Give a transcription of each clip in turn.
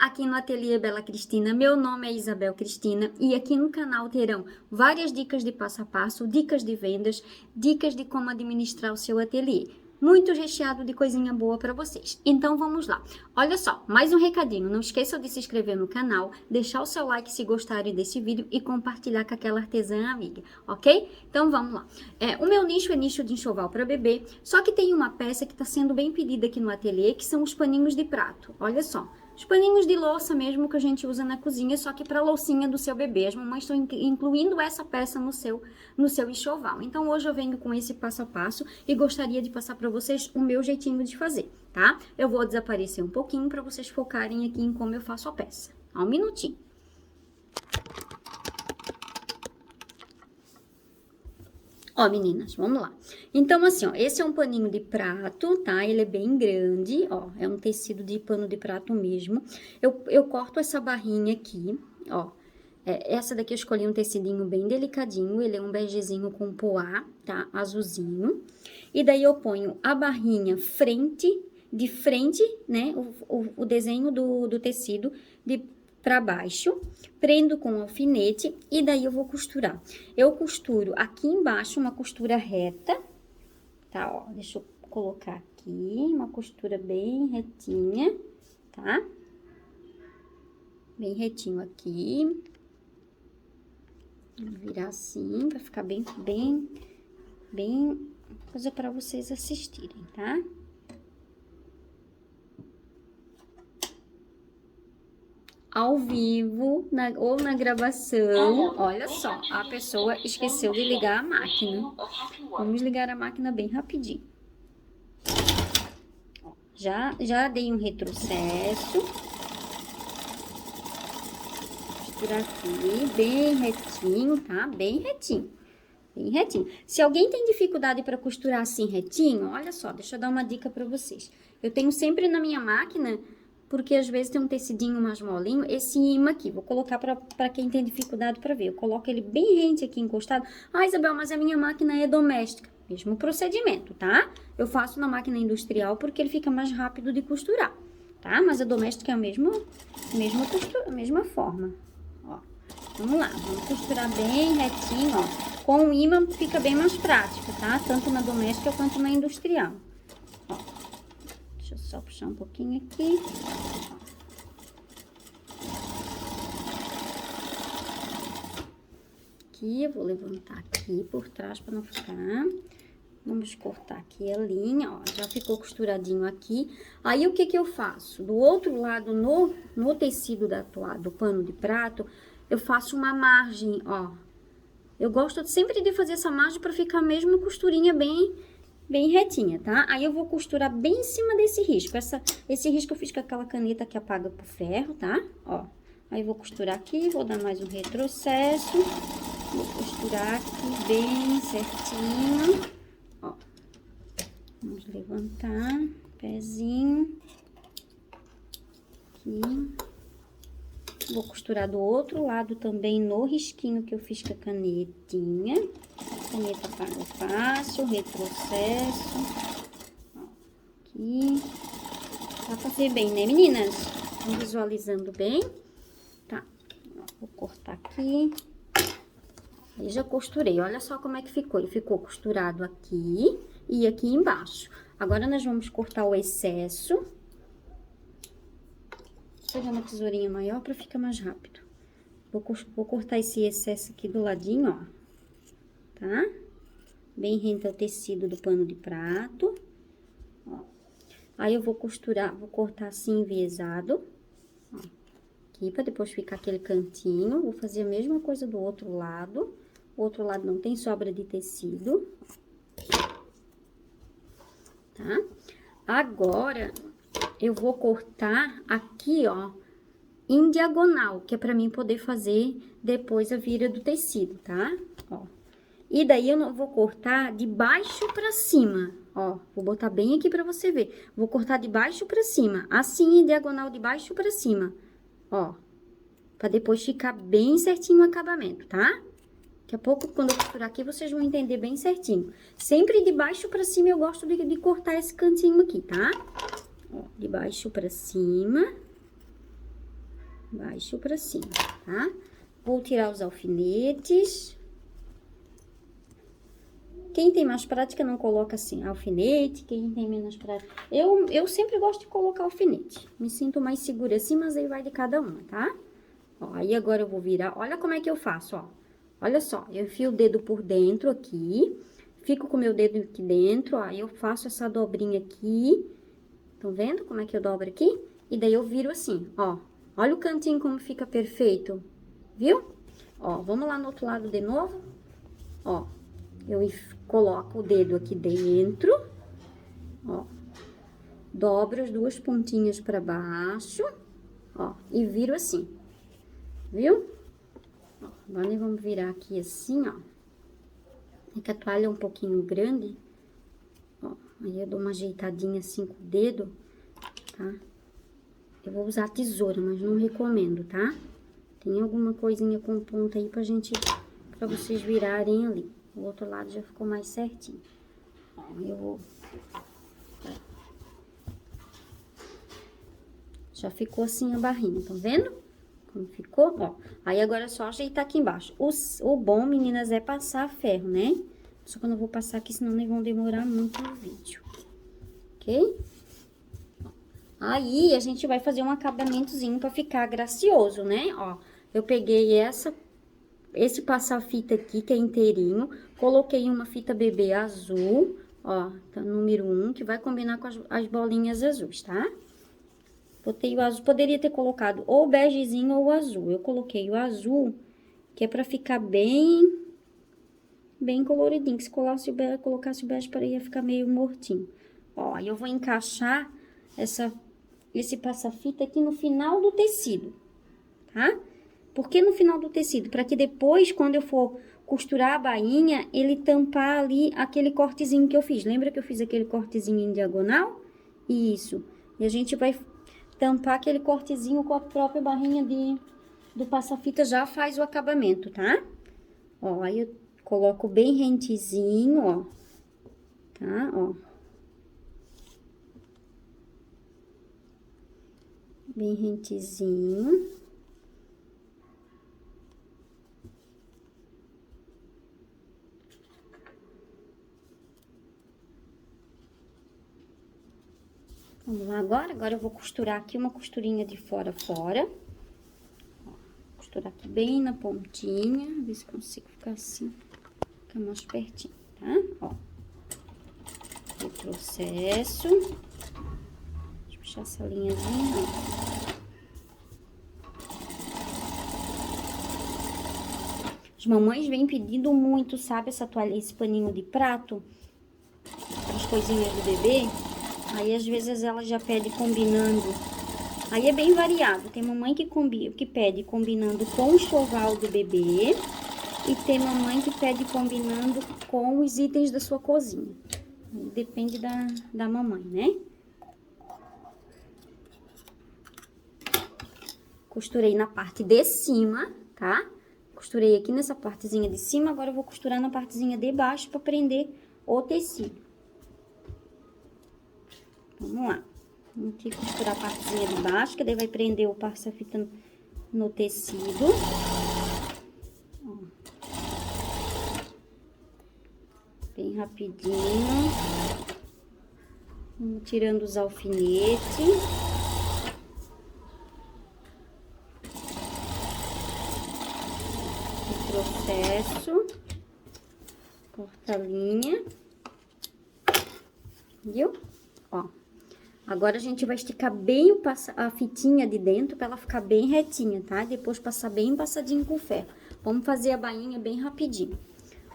aqui no Ateliê Bela Cristina. Meu nome é Isabel Cristina e aqui no canal terão várias dicas de passo a passo, dicas de vendas, dicas de como administrar o seu ateliê. Muito recheado de coisinha boa para vocês. Então vamos lá. Olha só, mais um recadinho. Não esqueçam de se inscrever no canal, deixar o seu like se gostarem desse vídeo e compartilhar com aquela artesã amiga, ok? Então vamos lá. O meu nicho é nicho de enxoval para bebê, só que tem uma peça que está sendo bem pedida aqui no ateliê, que são os paninhos de prato. Olha só. Os paninhos de louça mesmo que a gente usa na cozinha, só que para a loucinha do seu bebê. As mamães estão incluindo essa peça no seu enxoval. Então, hoje eu venho com esse passo a passo e gostaria de passar para vocês o meu jeitinho de fazer, tá? Eu vou desaparecer um pouquinho para vocês focarem aqui em como eu faço a peça. Um minutinho. Ó, meninas, vamos lá. Então, assim, ó, esse é um paninho de prato, tá? Ele é bem grande, ó, é um tecido de pano de prato mesmo. Eu corto essa barrinha aqui, ó. Essa daqui eu escolhi um tecidinho bem delicadinho, ele é um begezinho com poá, tá? Azulzinho. E daí eu ponho a barrinha de frente, né? O desenho do tecido para baixo, prendo com um alfinete e daí eu vou costurar. Eu costuro aqui embaixo uma costura reta, tá? Ó, deixa eu colocar aqui uma costura bem retinha, tá? Bem retinho aqui. Vou virar assim, pra ficar bem coisa para vocês assistirem, tá? Ao vivo, ou na gravação, olha só, a pessoa esqueceu de ligar a máquina. Vamos ligar a máquina bem rapidinho. Já dei um retrocesso. Costurar aqui, bem retinho, tá? Bem retinho. Bem retinho. Se alguém tem dificuldade para costurar assim retinho, olha só, deixa eu dar uma dica para vocês. Eu tenho sempre na minha máquina, porque às vezes tem um tecidinho mais molinho, esse imã aqui, vou colocar para quem tem dificuldade para ver. Eu coloco ele bem rente aqui encostado. Ah, Isabel, mas a minha máquina é doméstica. Mesmo procedimento, tá? Eu faço na máquina industrial porque ele fica mais rápido de costurar, tá? Mas a doméstica é a mesma costura, a mesma forma. Ó, vamos lá, vamos costurar bem retinho, ó. Com o imã fica bem mais prático, tá? Tanto na doméstica quanto na industrial. Ó. Deixa eu só puxar um pouquinho aqui. Aqui, eu vou levantar aqui por trás para não ficar. Vamos cortar aqui a linha, ó. Já ficou costuradinho aqui. Aí, o que que eu faço? Do outro lado, no tecido da toalha, do pano de prato, eu faço uma margem, ó. Eu gosto sempre de fazer essa margem para ficar mesmo costurinha bem retinha, tá? Aí eu vou costurar bem em cima desse risco. Esse risco eu fiz com aquela caneta que apaga pro ferro, tá? Ó. Aí eu vou costurar aqui, vou dar mais um retrocesso. Vou costurar aqui bem certinho. Ó. Vamos levantar, pezinho. Aqui. Vou costurar do outro lado também no risquinho que eu fiz com a canetinha. Caneta apaga fácil, retrocesso. Ó, aqui. Dá pra ver bem, né, meninas? Estão visualizando bem? Tá. Ó, vou cortar aqui. Aí já costurei. Olha só como é que ficou. Ele ficou costurado aqui e aqui embaixo. Agora, nós vamos cortar o excesso. Vou pegar uma tesourinha maior para ficar mais rápido. Vou cortar esse excesso aqui do ladinho, ó. Tá? Bem rente ao tecido do pano de prato. Ó. Aí, eu vou costurar, vou cortar assim, enviesado. Ó. Aqui, para depois ficar aquele cantinho. Vou fazer a mesma coisa do outro lado. O outro lado não tem sobra de tecido. Tá? Agora, eu vou cortar aqui, ó, em diagonal, que é pra mim poder fazer depois a vira do tecido, tá? Ó. E daí, eu não vou cortar de baixo pra cima, ó. Vou botar bem aqui pra você ver. Vou cortar de baixo pra cima, assim, em diagonal de baixo pra cima, ó. Pra depois ficar bem certinho o acabamento, tá? Daqui a pouco, quando eu costurar aqui, vocês vão entender bem certinho. Sempre de baixo pra cima, eu gosto de cortar esse cantinho aqui, tá? Ó, de baixo pra cima. baixo pra cima, tá? Vou tirar os alfinetes. Quem tem mais prática não coloca assim, alfinete. Quem tem menos prática... Eu sempre gosto de colocar alfinete. Me sinto mais segura assim, mas aí vai de cada uma, tá? Ó, aí agora eu vou virar... Olha como é que eu faço, ó. Olha só, eu enfio o dedo por dentro aqui. Fico com o meu dedo aqui dentro, ó. Aí eu faço essa dobrinha aqui. Estão vendo como é que eu dobro aqui? E daí eu viro assim, ó. Olha o cantinho como fica perfeito. Viu? Ó, vamos lá no outro lado de novo. Ó, eu coloco o dedo aqui dentro. Ó. Dobro as duas pontinhas pra baixo. Ó, e viro assim. Viu? Ó, agora nós vamos virar aqui assim, ó. É que a toalha é um pouquinho grande. Ó, aí eu dou uma ajeitadinha assim com o dedo, tá? Eu vou usar a tesoura, mas não recomendo, tá? Tem alguma coisinha com ponta aí pra vocês virarem ali. O outro lado já ficou mais certinho. Ó, eu vou... Já ficou assim a barrinha, tá vendo? Como ficou, ó. Aí agora é só ajeitar aqui embaixo. O bom, meninas, é passar ferro, né? Só que eu não vou passar aqui, senão nem vão demorar muito no vídeo. Ok? Aí, a gente vai fazer um acabamentozinho pra ficar gracioso, né? Ó, eu peguei esse passa-fita aqui, que é inteirinho. Coloquei uma fita bebê azul, ó, tá, número 1, que vai combinar com as bolinhas azuis, tá? Botei o azul, poderia ter colocado ou o begezinho ou o azul. Eu coloquei o azul, que é pra ficar bem coloridinho. Que se colocasse o bege, ia ficar meio mortinho. Ó, aí eu vou encaixar esse passa-fita aqui no final do tecido, tá? Por que no final do tecido? Para que depois, quando eu for costurar a bainha, ele tampar ali aquele cortezinho que eu fiz. Lembra que eu fiz aquele cortezinho em diagonal? Isso. E a gente vai tampar aquele cortezinho com a própria barrinha do passa-fita, já faz o acabamento, tá? Ó, aí eu coloco bem rentezinho, ó. Tá? Ó. Bem rentezinho. Vamos lá agora eu vou costurar aqui uma costurinha de fora a fora. Ó, costurar aqui bem na pontinha, ver se consigo ficar assim, ficar mais pertinho, tá? Ó. Retrocesso. Deixa eu puxar essa linhazinha, ó. As mamães vêm pedindo muito, sabe, essa toalha, esse paninho de prato, as coisinhas do bebê. Aí, às vezes, ela já pede combinando. Aí, é bem variado. Tem mamãe que pede combinando com o enxoval do bebê. E tem mamãe que pede combinando com os itens da sua cozinha. Depende da mamãe, né? Costurei na parte de cima, tá? Costurei aqui nessa partezinha de cima. Agora, eu vou costurar na partezinha de baixo pra prender o tecido. Vamos lá. Vamos aqui costurar a partezinha de baixo, que daí vai prender o passa-fita no tecido. Ó. Bem rapidinho. Vamos tirando os alfinetes. Processo. Corta a linha. Viu? Ó. Agora, a gente vai esticar bem a fitinha de dentro pra ela ficar bem retinha, tá? Depois passar bem passadinho com ferro. Vamos fazer a bainha bem rapidinho.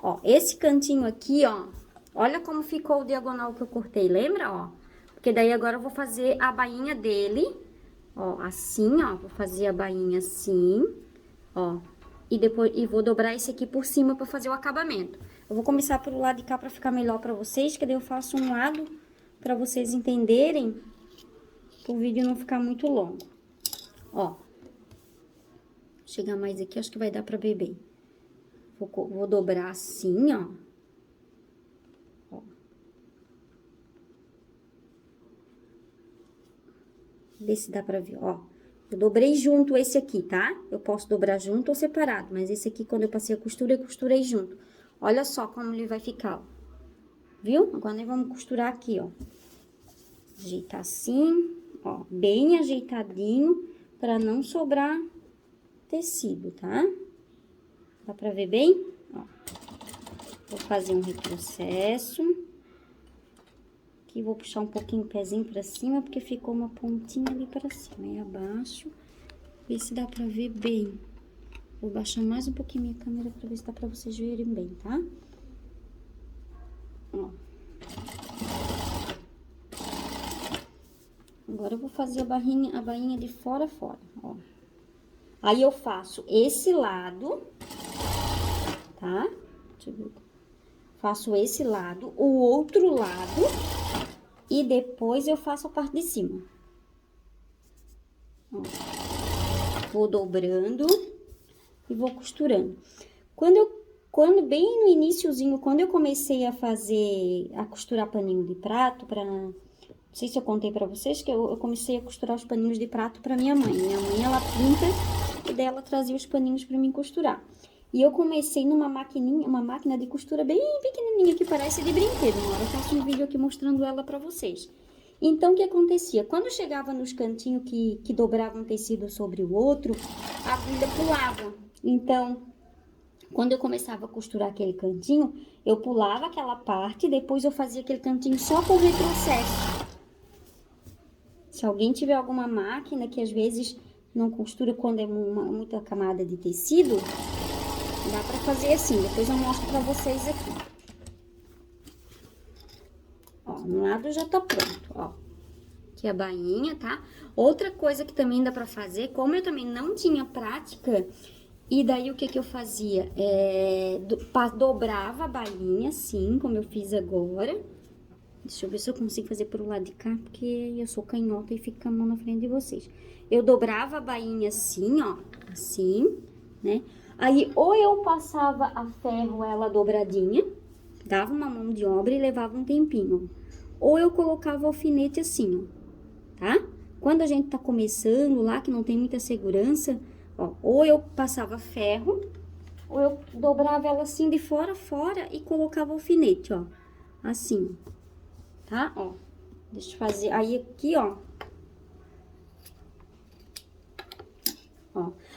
Ó, esse cantinho aqui, ó, olha como ficou o diagonal que eu cortei, lembra, ó? Porque daí agora eu vou fazer a bainha dele, ó, assim, ó, vou fazer a bainha assim, ó. E depois, vou dobrar esse aqui por cima pra fazer o acabamento. Eu vou começar pelo lado de cá pra ficar melhor pra vocês, que daí eu faço um lado pra vocês entenderem, pro vídeo não ficar muito longo. Ó. Vou chegar mais aqui, acho que vai dar pra ver bem. Vou dobrar assim, ó. Ó. Ver se dá pra ver, ó. Eu dobrei junto esse aqui, tá? Eu posso dobrar junto ou separado, mas esse aqui, quando eu passei a costura, eu costurei junto. Olha só como ele vai ficar, ó. Viu? Agora nós vamos costurar aqui, ó. Ajeitar assim, ó, bem ajeitadinho, pra não sobrar tecido, tá? Dá pra ver bem? Ó. Vou fazer um retrocesso. Aqui vou puxar um pouquinho o pezinho pra cima, porque ficou uma pontinha ali pra cima. E abaixo, ver se dá pra ver bem. Vou baixar mais um pouquinho minha câmera pra ver se dá pra vocês verem bem, tá? Ó. Agora eu vou fazer a bainha de fora a fora, ó. Aí eu faço esse lado, tá? Deixa eu ver. Faço esse lado, o outro lado, e depois eu faço a parte de cima. Ó. Vou dobrando e vou costurando. Quando bem no iniciozinho, quando eu comecei a costurar paninho de prato, não sei se eu contei pra vocês que eu comecei a costurar os paninhos de prato pra minha mãe. Minha mãe, ela pinta e dela trazia os paninhos pra mim costurar. E eu comecei numa maquininha, uma máquina de costura bem pequenininha, que parece de brinquedo. Uma hora eu faço um vídeo aqui mostrando ela pra vocês. Então, o que acontecia? Quando chegava nos cantinhos que dobravam um tecido sobre o outro, a agulha pulava. Então, quando eu começava a costurar aquele cantinho, eu pulava aquela parte, depois eu fazia aquele cantinho só com retrocesso. Se alguém tiver alguma máquina que às vezes não costura quando é muita camada de tecido, dá pra fazer assim. Depois eu mostro pra vocês aqui. Ó, um lado já tá pronto, ó. Aqui a bainha, tá? Outra coisa que também dá pra fazer, como eu também não tinha prática, e daí o que que eu fazia? Dobrava a bainha assim, como eu fiz agora. Deixa eu ver se eu consigo fazer pro lado de cá, porque eu sou canhota e fico com a mão na frente de vocês. Eu dobrava a bainha assim, ó, assim, né? Aí, ou eu passava a ferro ela dobradinha, dava uma mão de obra e levava um tempinho. Ou eu colocava o alfinete assim, ó, tá? Quando a gente tá começando lá, que não tem muita segurança, ó, ou eu passava ferro, ou eu dobrava ela assim de fora a fora e colocava o alfinete, ó, assim, tá? Ó, deixa eu fazer, aí aqui, ó,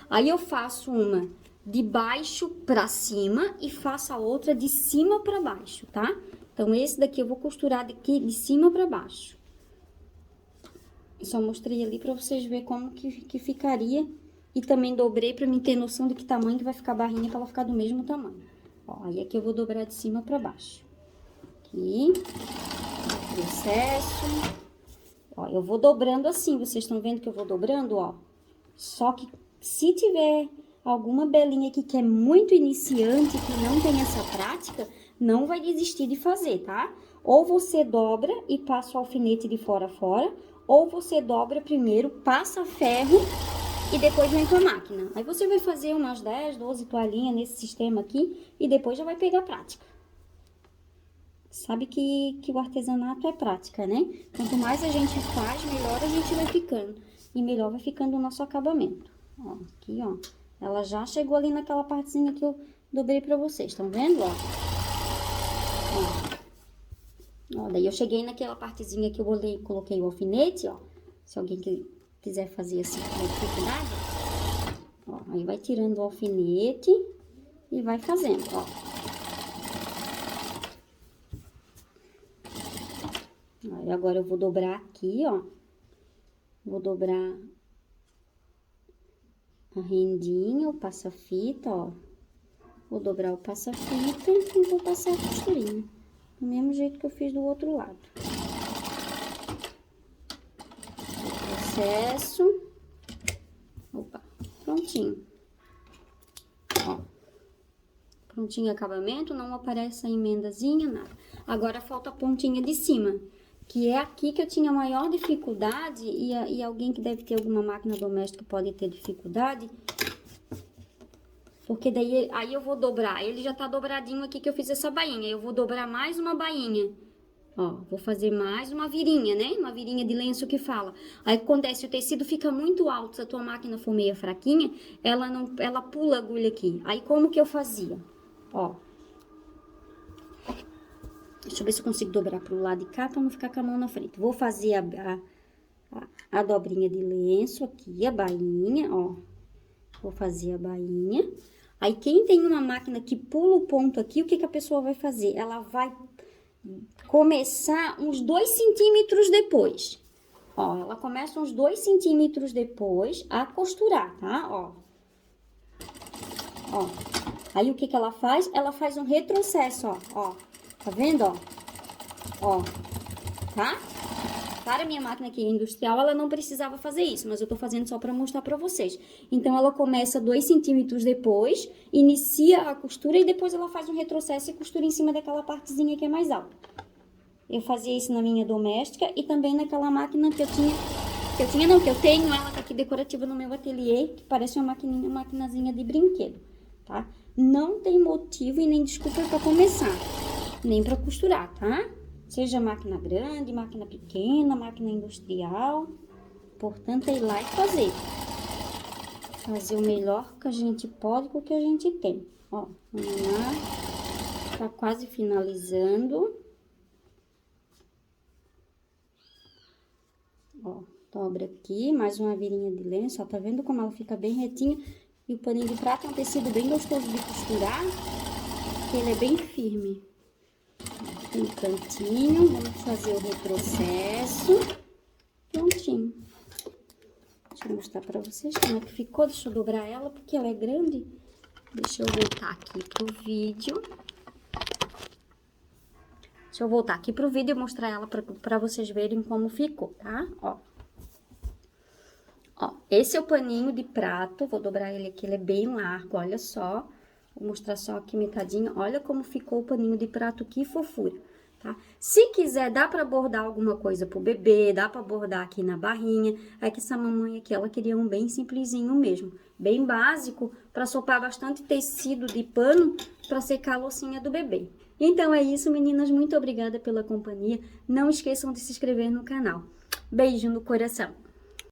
aí eu faço uma de baixo pra cima e faço a outra de cima pra baixo, tá? Então, esse daqui eu vou costurar daqui de cima pra baixo. Eu só mostrei ali pra vocês verem como que ficaria. E também dobrei pra mim ter noção de que tamanho que vai ficar a barrinha pra ela ficar do mesmo tamanho. Ó, aí aqui eu vou dobrar de cima pra baixo. Aqui. Processo. Ó, eu vou dobrando assim, vocês estão vendo que eu vou dobrando, ó. Só que se tiver alguma belinha aqui que é muito iniciante, que não tem essa prática, não vai desistir de fazer, tá? Ou você dobra e passa o alfinete de fora a fora, ou você dobra primeiro, passa ferro e depois vem com a máquina. Aí você vai fazer umas 10, 12 toalhinhas nesse sistema aqui e depois já vai pegar prática. Sabe que o artesanato é prática, né? Quanto mais a gente faz, melhor a gente vai ficando. E melhor vai ficando o nosso acabamento. Ó, aqui, ó. Ela já chegou ali naquela partezinha que eu dobrei pra vocês, estão vendo, ó? Ó, daí eu cheguei naquela partezinha que eu coloquei o alfinete, ó. Se alguém quiser fazer assim com dificuldade, ó. Aí vai tirando o alfinete e vai fazendo, ó. Aí agora eu vou dobrar aqui, ó. Vou dobrar a rendinha, o passa-fita, ó. Vou dobrar o passa-fita e vou passar a costurinha. Do mesmo jeito que eu fiz do outro lado. Processo. Opa, prontinho. Ó. Prontinho o acabamento, não aparece a emendazinha, nada. Agora falta a pontinha de cima, que é aqui que eu tinha maior dificuldade, e alguém que deve ter alguma máquina doméstica pode ter dificuldade, porque daí, aí eu vou dobrar, ele já tá dobradinho aqui que eu fiz essa bainha, eu vou dobrar mais uma bainha Ó, vou fazer mais uma virinha, né? Uma virinha de lenço que fala. Aí acontece, o tecido fica muito alto, se a tua máquina for meio fraquinha, ela pula a agulha aqui. Aí como que eu fazia? Ó. Deixa eu ver se eu consigo dobrar pro lado de cá pra não ficar com a mão na frente. Vou fazer a dobrinha de lenço aqui, a bainha, ó. Vou fazer a bainha. Aí, quem tem uma máquina que pula o ponto aqui, o que que a pessoa vai fazer? Ela vai começar uns 2 centímetros depois. Ó, ela começa uns 2 centímetros depois a costurar, tá? Ó. Ó. Aí, o que que ela faz? Ela faz um retrocesso, ó. Ó. Tá vendo, ó? Ó. Tá? Para a minha máquina aqui industrial, ela não precisava fazer isso, mas eu tô fazendo só para mostrar para vocês. Então, ela começa 2 centímetros depois, inicia a costura e depois ela faz um retrocesso e costura em cima daquela partezinha que é mais alta. Eu fazia isso na minha doméstica e também naquela máquina que eu tenho ela tá aqui decorativa no meu ateliê, que parece uma maquinazinha de brinquedo, tá? Não tem motivo e nem desculpa para começar, nem para costurar, tá? Seja máquina grande, máquina pequena, máquina industrial. Importante é ir lá e fazer. Fazer o melhor que a gente pode com o que a gente tem. Ó, vamos lá. Tá quase finalizando. Ó, dobra aqui, mais uma virinha de lenço. Ó, tá vendo como ela fica bem retinha? E o paninho de prata é um tecido bem gostoso de costurar, porque ele é bem firme. Tem um cantinho, vamos fazer o retrocesso. Prontinho. Deixa eu mostrar pra vocês como é que ficou. Deixa eu dobrar ela, porque ela é grande. Deixa eu voltar aqui pro vídeo. Deixa eu voltar aqui pro vídeo e mostrar ela pra vocês verem como ficou, tá? Ó. Ó, esse é o paninho de prato. Vou dobrar ele aqui, ele é bem largo, olha só. Vou mostrar só aqui metadinha. Olha como ficou o paninho de prato, que fofura, tá? Se quiser, dá pra bordar alguma coisa pro bebê, dá pra bordar aqui na barrinha. É que essa mamãe aqui, ela queria um bem simplesinho mesmo, bem básico, pra soprar bastante tecido de pano pra secar a loucinha do bebê. Então é isso, meninas. Muito obrigada pela companhia. Não esqueçam de se inscrever no canal. Beijo no coração.